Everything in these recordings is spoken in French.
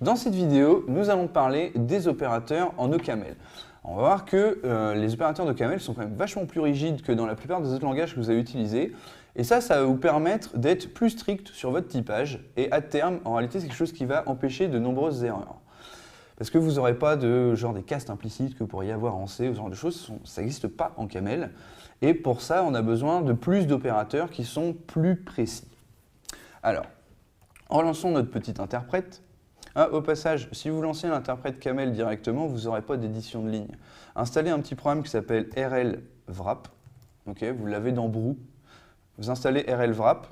Dans cette vidéo, nous allons parler des opérateurs en OCaml. On va voir que les opérateurs d'OCaml sont quand même vachement plus rigides que dans la plupart des autres langages que vous avez utilisés. Et ça va vous permettre d'être plus strict sur votre typage. Et à terme, en réalité, c'est quelque chose qui va empêcher de nombreuses erreurs. Parce que vous n'aurez pas de genre des castes implicites que vous pourriez avoir en C ou ce genre de choses. Ça n'existe pas en CAML. Et pour ça, on a besoin de plus d'opérateurs qui sont plus précis. Alors, relançons notre petit interprète. Ah, au passage, si vous lancez l'interprète CAML directement, vous n'aurez pas d'édition de ligne. Installez un petit programme qui s'appelle rlwrap. Okay, vous l'avez dans Brew. Vous installez rlwrap.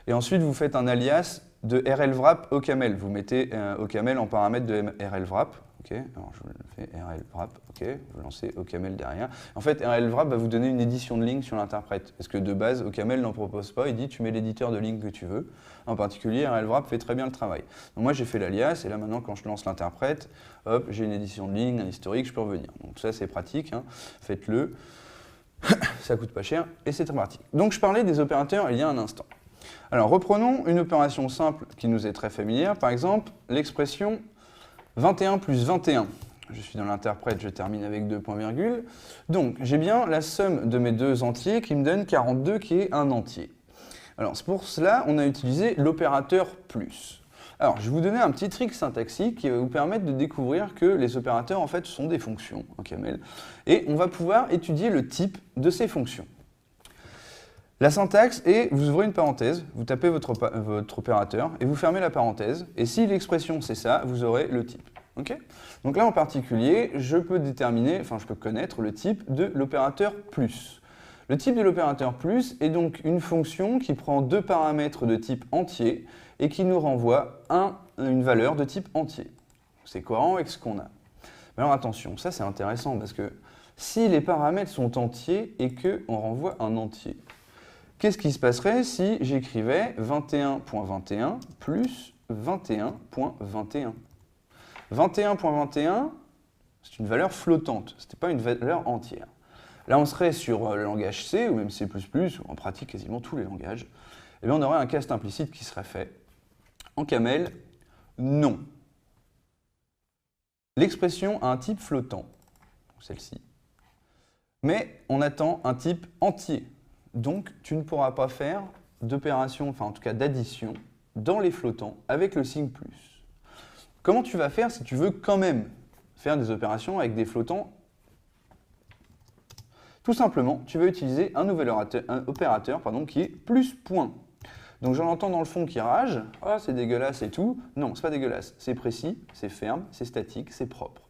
Et ensuite, vous faites un alias de rlwrap OCaml. Vous mettez OCaml en paramètre de rlwrap. Okay. Alors je le fais rlwrap, ok. Vous lancez OCaml derrière. En fait, rlwrap va vous donner une édition de ligne sur l'interprète. Parce que de base, OCaml n'en propose pas. Il dit tu mets l'éditeur de ligne que tu veux. En particulier, rlwrap fait très bien le travail. Donc moi, j'ai fait l'alias. Et là, maintenant, quand je lance l'interprète, hop, j'ai une édition de ligne, un historique, je peux revenir. Donc ça, c'est pratique. Hein. Faites-le. Ça coûte pas cher et c'est très pratique. Donc je parlais des opérateurs il y a un instant. Alors reprenons une opération simple qui nous est très familière, par exemple l'expression 21 plus 21. Je suis dans l'interprète, je termine avec deux points virgules. Donc j'ai bien la somme de mes deux entiers qui me donne 42 qui est un entier. Alors pour cela, on a utilisé l'opérateur plus. Alors, je vais vous donner un petit trick syntaxique qui va vous permettre de découvrir que les opérateurs, en fait, sont des fonctions en CAML. Et on va pouvoir étudier le type de ces fonctions. La syntaxe est, vous ouvrez une parenthèse, vous tapez votre opérateur et vous fermez la parenthèse. Et si l'expression c'est ça, vous aurez le type. Okay. Donc là, en particulier, je peux connaître le type de l'opérateur plus. Le type de l'opérateur plus est donc une fonction qui prend deux paramètres de type entier et qui nous renvoie une valeur de type entier. C'est cohérent avec ce qu'on a. Mais alors attention, ça c'est intéressant parce que si les paramètres sont entiers et qu'on renvoie un entier, qu'est-ce qui se passerait si j'écrivais 21.21 plus 21.21 ? 21.21, c'est une valeur flottante, ce n'est pas une valeur entière. Là, on serait sur le langage C ou même C++, ou en pratique quasiment tous les langages, et bien on aurait un cast implicite qui serait fait. En CAML, non. L'expression a un type flottant, celle-ci, mais on attend un type entier. Donc, tu ne pourras pas faire d'opération, enfin en tout cas d'addition, dans les flottants avec le signe plus. Comment tu vas faire si tu veux quand même faire des opérations avec des flottants? Tout simplement, tu vas utiliser un nouvel opérateur qui est plus point. Donc j'en entends dans le fond qui rage, « Ah, c'est dégueulasse et tout ». Non, c'est pas dégueulasse, c'est précis, c'est ferme, c'est statique, c'est propre.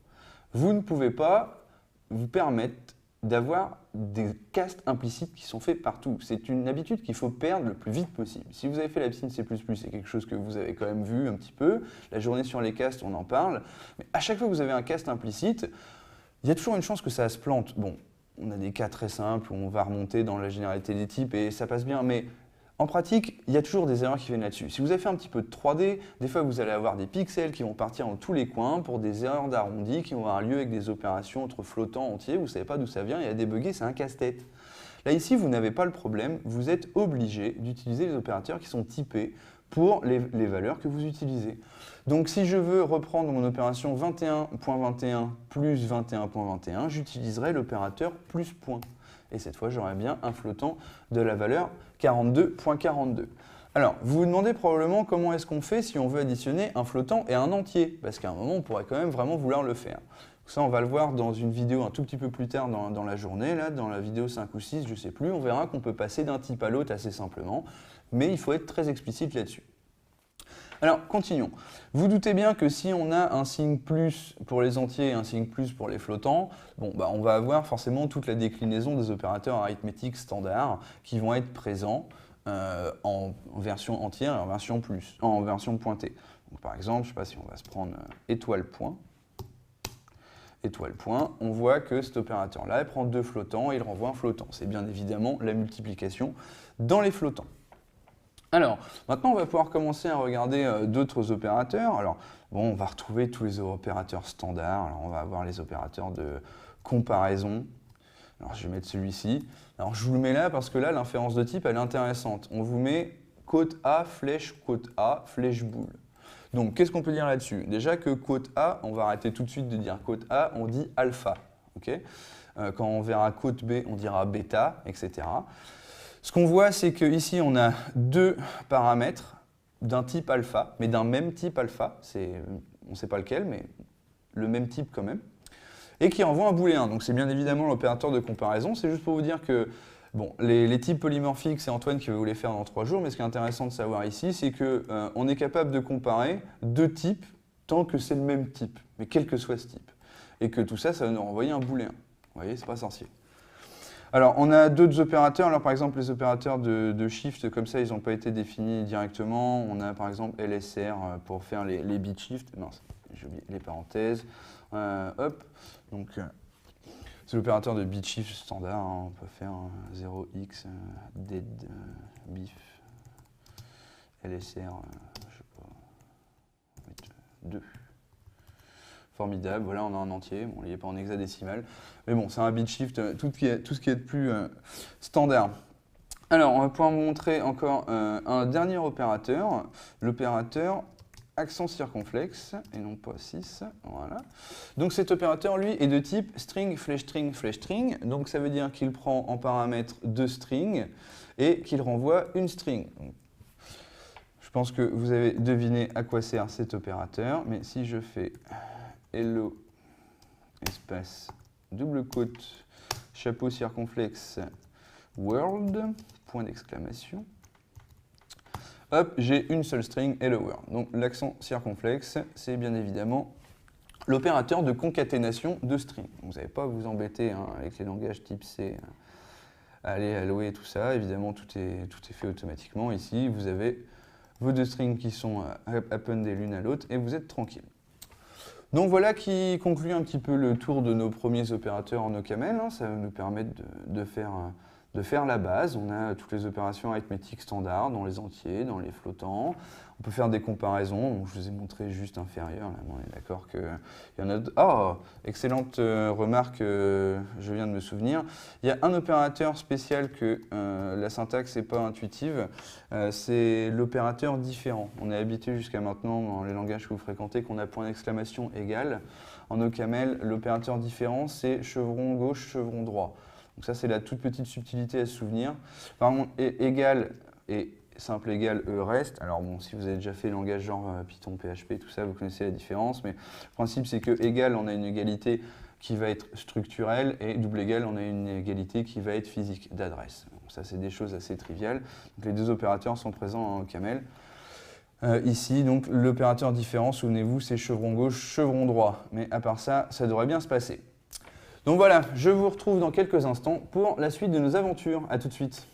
Vous ne pouvez pas vous permettre d'avoir des castes implicites qui sont faits partout. C'est une habitude qu'il faut perdre le plus vite possible. Si vous avez fait la piscine C++, c'est quelque chose que vous avez quand même vu un petit peu. La journée sur les castes, on en parle. Mais à chaque fois que vous avez un cast implicite, il y a toujours une chance que ça se plante. Bon, on a des cas très simples où on va remonter dans la généralité des types et ça passe bien, mais en pratique, il y a toujours des erreurs qui viennent là-dessus. Si vous avez fait un petit peu de 3D, des fois vous allez avoir des pixels qui vont partir dans tous les coins pour des erreurs d'arrondi qui vont avoir lieu avec des opérations entre flottants entiers, vous ne savez pas d'où ça vient et à débugger, c'est un casse-tête. Là ici, vous n'avez pas le problème, vous êtes obligé d'utiliser les opérateurs qui sont typés pour les valeurs que vous utilisez. Donc si je veux reprendre mon opération 21.21 plus 21.21, j'utiliserai l'opérateur plus point. Et cette fois, j'aurai bien un flottant de la valeur 42.42. Alors, vous vous demandez probablement comment est-ce qu'on fait si on veut additionner un flottant et un entier, parce qu'à un moment, on pourrait quand même vraiment vouloir le faire. Ça, on va le voir dans une vidéo un tout petit peu plus tard dans la journée, là, dans la vidéo 5 ou 6, je ne sais plus. On verra qu'on peut passer d'un type à l'autre assez simplement, mais il faut être très explicite là-dessus. Alors, continuons. Vous doutez bien que si on a un signe plus pour les entiers et un signe plus pour les flottants, bon, bah, on va avoir forcément toute la déclinaison des opérateurs arithmétiques standards qui vont être présents en version entière et en version pointée. Donc, par exemple, je ne sais pas si on va se prendre étoile point. Étoile point, on voit que cet opérateur-là prend deux flottants et il renvoie un flottant. C'est bien évidemment la multiplication dans les flottants. Alors, maintenant, on va pouvoir commencer à regarder d'autres opérateurs. Alors, bon, on va retrouver tous les opérateurs standards. Alors, on va avoir les opérateurs de comparaison. Alors, je vais mettre celui-ci. Alors, je vous le mets là parce que là, l'inférence de type, elle est intéressante. On vous met côte A, flèche boule. Donc, qu'est-ce qu'on peut dire là-dessus? Déjà que côte A, on va arrêter tout de suite de dire côte A, on dit alpha. Okay, quand on verra côte B, on dira bêta, etc. Ce qu'on voit, c'est qu'ici, on a deux paramètres d'un type alpha, mais d'un même type alpha. On ne sait pas lequel, mais le même type quand même. Et qui envoie un booléen. Donc, c'est bien évidemment l'opérateur de comparaison. C'est juste pour vous dire que bon, les types polymorphiques, c'est Antoine qui va vous les faire dans 3 jours. Mais ce qui est intéressant de savoir ici, c'est qu'on est capable de comparer deux types tant que c'est le même type, mais quel que soit ce type. Et que tout ça, ça va nous renvoyer un booléen. Vous voyez, c'est pas sorcier. Alors, on a d'autres opérateurs. Alors, par exemple, les opérateurs de shift, comme ça, ils n'ont pas été définis directement. On a, par exemple, LSR pour faire les bit shift. Mince, j'ai oublié les parenthèses. Hop. Donc, c'est l'opérateur de bit shift standard. Hein. On peut faire 0x, dead, bif, LSR, je sais pas, on va mettre 2. Formidable, voilà, on a un entier, bon, il n'est pas en hexadécimal, mais bon, c'est un bit shift, tout ce qui est de plus standard. Alors, on va pouvoir montrer encore un dernier opérateur, l'opérateur accent circonflexe, et non pas 6, voilà. Donc cet opérateur, lui, est de type string, flèche string, flèche string, donc ça veut dire qu'il prend en paramètre 2 strings et qu'il renvoie une string. Donc, je pense que vous avez deviné à quoi sert cet opérateur, mais si je fais hello, espace, double côte, chapeau circonflexe, world, point d'exclamation. Hop, j'ai une seule string, hello world. Donc l'accent circonflexe, c'est bien évidemment l'opérateur de concaténation de strings. Vous n'avez pas à vous embêter hein, avec les langages type C, aller allouer tout ça. Évidemment, tout est fait automatiquement. Ici, vous avez vos deux strings qui sont appendés l'une à l'autre et vous êtes tranquille. Donc voilà qui conclut un petit peu le tour de nos premiers opérateurs en OCaml. Hein. Ça va nous permettre de faire la base. On a toutes les opérations arithmétiques standards dans les entiers, dans les flottants. On peut faire des comparaisons. Donc, je vous ai montré juste inférieur. Là, on est d'accord qu'il y en a... Oh, excellente remarque, je viens de me souvenir. Il y a un opérateur spécial que la syntaxe n'est pas intuitive. C'est l'opérateur différent. On est habitué jusqu'à maintenant, dans les langages que vous fréquentez, qu'on a point d'exclamation égal. En OCaml, l'opérateur différent, c'est chevron gauche, chevron droit. Donc ça, c'est la toute petite subtilité à se souvenir. Par contre, égal et simple égal reste. Alors bon, si vous avez déjà fait langage genre Python, PHP, tout ça, vous connaissez la différence. Mais le principe, c'est que égal, on a une égalité qui va être structurelle et double égal, on a une égalité qui va être physique d'adresse. Donc ça, c'est des choses assez triviales. Donc les deux opérateurs sont présents en OCaml. Ici, donc l'opérateur différent, souvenez-vous, c'est chevron gauche, chevron droit. Mais à part ça, ça devrait bien se passer. Donc voilà, je vous retrouve dans quelques instants pour la suite de nos aventures. À tout de suite.